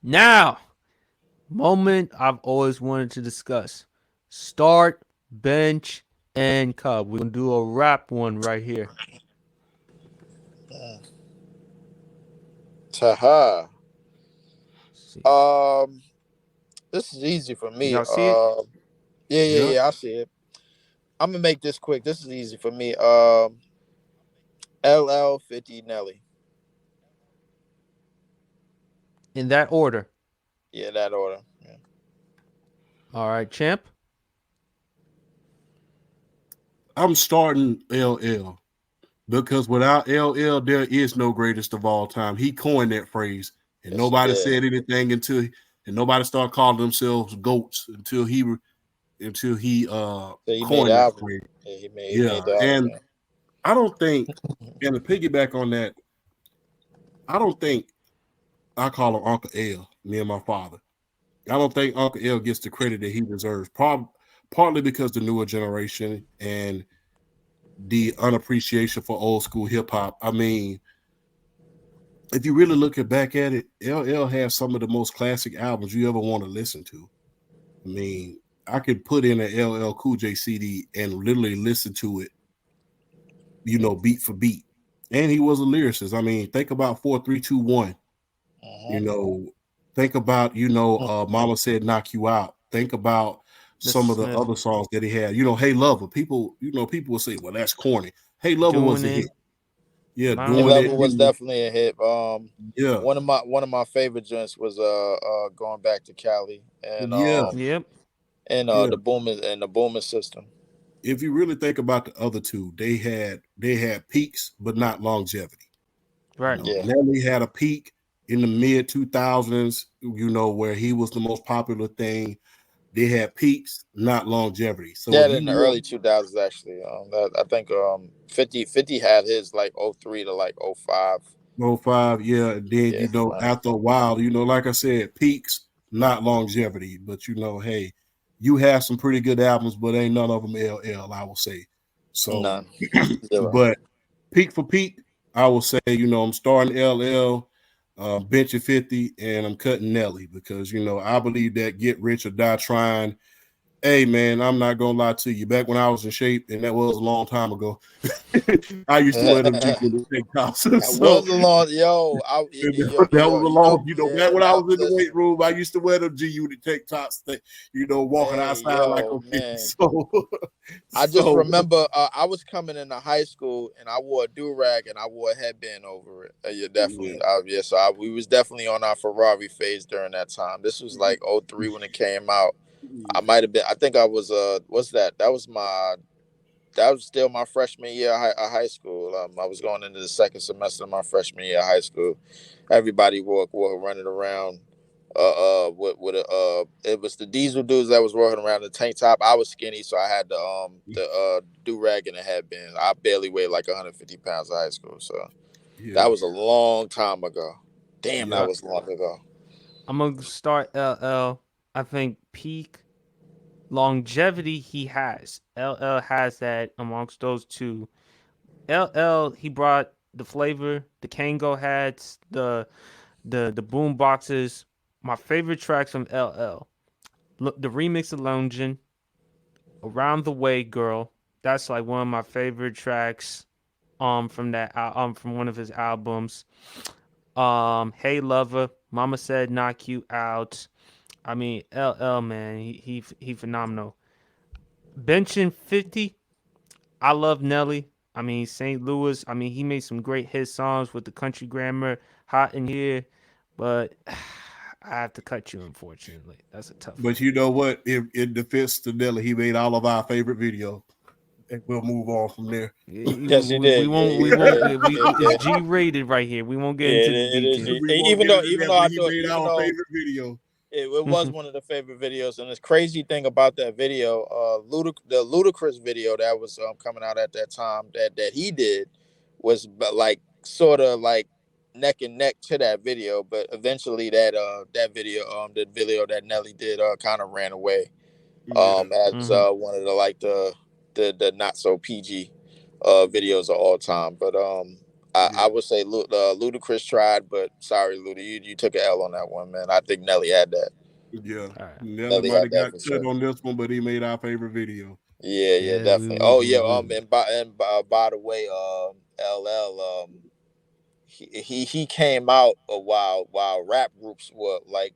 Now, moment I've always wanted to discuss. Start, bench, and Cub. We're gonna do a rap one right here. Taha. Let's see. Um, this is easy for me. Y'all see it? Yep. Yeah. I see it. I'm gonna make this quick. This is easy for me. LL 50 Nelly. In that order. Yeah, that order. Yeah. All right, champ. I'm starting LL because without LL, there is no greatest of all time. He coined that phrase, and Yes, he nobody did. said anything and nobody started calling themselves goats until he So he made the coined that album. phrase. Yeah, he made Yeah, the album. and I don't think, and to piggyback on that, I don't think I call him Uncle L. Me and my father. I don't think Uncle L gets the credit that he deserves. Partly because the newer generation and the unappreciation for old school hip hop. I mean, if you really look back at it, LL has some of the most classic albums you ever want to listen to. I mean, I could put in an LL Cool J CD and literally listen to it, beat for beat. And he was a lyricist. I mean, think about 4 3 2 1. You Uh-huh. know, think about Mama Said Knock You Out. Think about some Mr. of the Smith other songs that he had. Hey Lover. People will say, well, that's corny. Hey Lover was doing a hit. it. Yeah, Hey doing Bounce. it. Level was definitely a hit. Yeah, One of my favorite joints was going back to Cali yeah, Yep. yeah. the booming system. If you really think about the other two, they had peaks, but not longevity. Right. Yeah, Nelly had a peak in the mid 2000s. Where he was the most popular thing. They had peaks, not longevity. So if that you in the want early 2000s actually. That I think 50 had his like '03 to like '05. '05, yeah, and then Yeah, right. after a while, like I said, peaks, not longevity. But hey, you have some pretty good albums, but ain't none of them LL, I will say. So, None. Zero. but peak for peak, I will say, I'm starting LL, benching 50, and I'm cutting Nelly because I believe that get rich or die trying. Hey man, I'm not gonna lie to you. Back when I was in shape, and that was a long time ago, I used to wear them jeans with the tank tops. That So was a long yo. that was a long, back Yeah. when I That was in the weight listen. room, I used to wear them G Unit tank tops, walking Hey outside like yo, I'm 50. man. So, I just so remember I was coming into high school and I wore a do rag and I wore a headband over it. Yeah, yeah. definitely. Yeah, so we was definitely on our Ferrari phase during that time. This was like '03 when it came out. I might have been. I think I was. What's that? That was still my freshman year of high school. I was going into the second semester of my freshman year of high school. Everybody wore running around. With a it was the diesel dudes that was walking around the tank top. I was skinny, so I had the do rag and the headband. I barely weighed like 150 pounds in high school, so that Yeah, was a long time ago. Damn, yeah. that Uh, was long ago. I'm gonna start LL. I think peak longevity he has. LL has that amongst those two. LL he brought the flavor. The Kango hats, the boom boxes. My favorite tracks from LL. Look, the remix of Longin, Around the Way Girl. That's like one of my favorite tracks from from one of his albums. Hey Lover, Mama Said Knock You Out. I mean, LL man, he phenomenal. Benching 50, I love Nelly. I mean, St. Louis. I mean, he made some great hit songs with the country grammar, Hot in Here, but I have to cut you. Unfortunately, that's a tough But one. you know what? If in defense to Nelly, he made all of our favorite videos. And we'll move on from there. Yes, he did. Yeah, We he won't. did. He It's did. G rated right here. We won't get Yeah, into the it is. details. We won't Even get though, into even that, though but I he thought, made even our though favorite video. it was one of the favorite videos, and this crazy thing about that video, the Ludacris video that was coming out at that time that he did was like sort of like neck and neck to that video, but eventually that video that Nelly did kind of ran away Yeah. as hmm one of the not so PG videos of all time. But I Yeah, would say Ludacris tried, but sorry, Luda, you took an L on that one, man. I think Nelly had that. yeah. All right. Nelly Nelly might had have that got for cut sure. on this one, but he made our favorite video. Yeah, yeah, Yeah, definitely. Oh yeah, we by the way, LL, he came out a while rap groups were like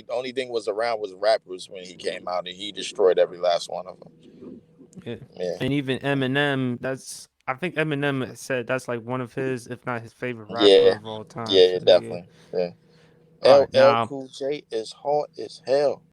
only thing was around was rap groups when he came out, and he destroyed every last one of them. yeah. Yeah, And even Eminem, that's I think Eminem said that's like one of his, if not his favorite rapper yeah, of all time. yeah, So yeah. definitely. Yeah. All right, LL now Cool J is hard as hell.